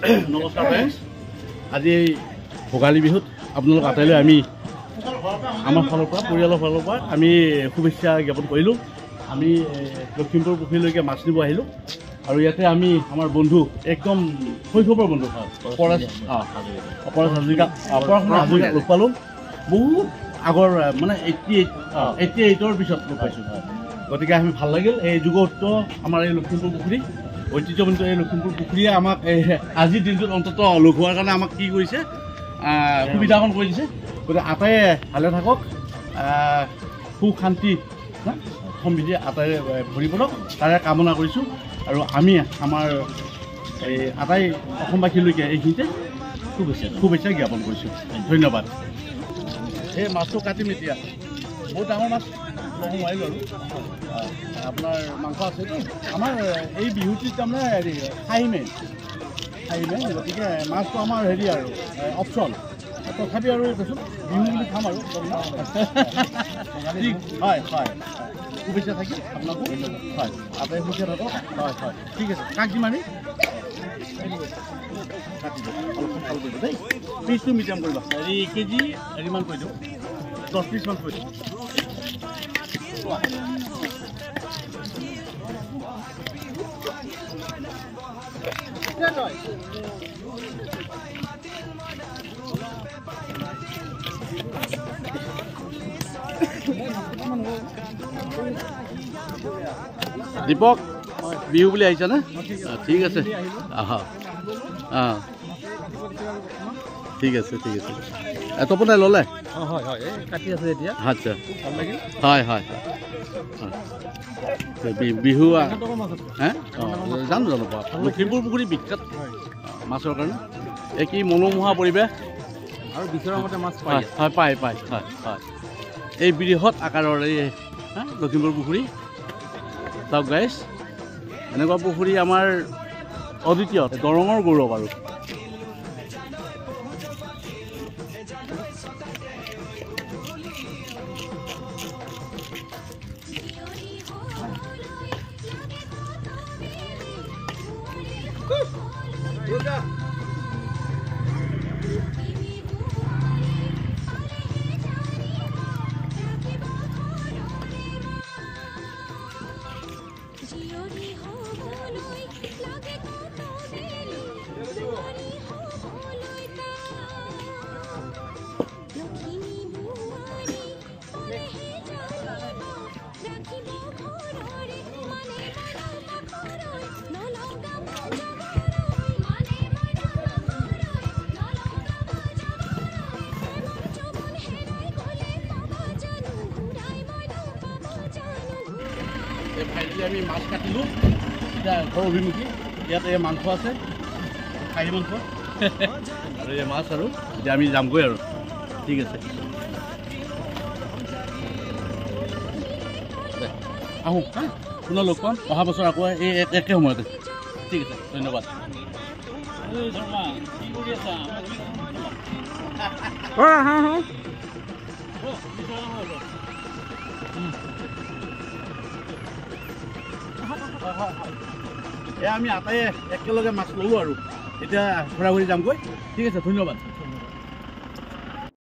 নমস্কাৰ ফ্ৰেণ্ডছ, আজি এই ভোগালী বিহুত আপোনালোক আটাইলৈ আমি আমাৰ ফালৰ পৰা পৰিয়ালৰ ফালৰ পৰা আমি শুভেচ্ছা জ্ঞাপন কৰিলোঁ। আমি লখিমপুৰ পুখুৰীলৈকে মাছ নিব আহিলোঁ আৰু ইয়াতে আমি আমাৰ বন্ধু একদম শৈশৱৰ বন্ধু অপৰাজ হাজৰিকা লগ পালোঁ। বহুত আগৰ মানে 88ৰ পিছত লগ পাইছোঁ। গতিকে আমি ভাল লাগিল। এই যুগত আমাৰ এই লখিমপুৰ পুখুৰী ঐতিহ্যমণ্ডিত এই লখিমপুৰ পুখুৰীয়ে আমাক আজিৰ দিনটোত অন্ততঃ লগ হোৱাৰ কাৰণে আমাক কি কৰিছে, সুবিধাকণ কৰি দিছে। গতিকে আটাইয়ে ভালে থাকক, সুখ শান্তি সমৃদ্ধি আটাইৰে ভৰি পৰক তাৰে কামনা কৰিছোঁ। আৰু আমি আমাৰ এই আটাই অসমবাসীলৈকে এইখিনিতে শুভেচ্ছা জ্ঞাপন কৰিছোঁ। ধন্যবাদ। এই মাছটো কাটিম এতিয়া। বহুত ডাঙৰ মাছ নোৱাৰিলোঁ আৰু আপোনাৰ মাংস আছেতো। আমাৰ এই বিহুটিত তাৰমানে হেৰি খাইমে, গতিকে মাছটো আমাৰ হেৰি আৰু অপশ্যন। তথাপি আৰু দেচোন বিহু বুলি খাম আৰু ঠিক হয়। শুভেচ্ছা থাকিল আপোনাকো। হয়, আটাই সুখে থাকক। হয়, ঠিক আছে। কাক দিম আমি? কাটি দিওঁ, অলপ সোনকাল কৰিব দেই। পিচটো মিডিয়াম কৰিবা। হেৰি কেজি হেৰিমান কৰি দিওঁ, 10 পিচমান কৰি দিওঁ। দীপক, বিহু বুলি আহিছানে? ঠিক আছে, ঠিক আছে। তপনে ল'লে? কাটি আছে এতিয়া। আচ্ছা, হয়। বিহু জানো লখিমপুৰ পুখুৰী বিখ্যাত মাছৰ কাৰণে। এই কি মনোমোহা পৰিৱেশ আৰু বিচৰা মতে মাছ পায়। এই বৃহৎ আকাৰৰ এই লখিমপুৰ পুখুৰী চাওক গাইছ, এনেকুৱা পুখুৰী আমাৰ অদ্বিতীয়, দৰঙৰ গৌৰৱ আৰু। আমি মাছ কাটিলোঁ, এতিয়া ঘৰ অভিমুখী। ইয়াত এই মাংস আছে, খাহী মাংস আৰু এই মাছ, আৰু এতিয়া আমি যামগৈ আৰু। ঠিক আছে, আহোঁ পুনৰ লগ পাম অহা বছৰ আকৌ এই একে সময়তে। ঠিক আছে, ধন্যবাদ। আমি আটাইয়ে একেলগে মাছ ল'লোঁ আৰু এতিয়া ঘূৰা ঘূৰি যামগৈ। ঠিক আছে, ধন্যবাদ।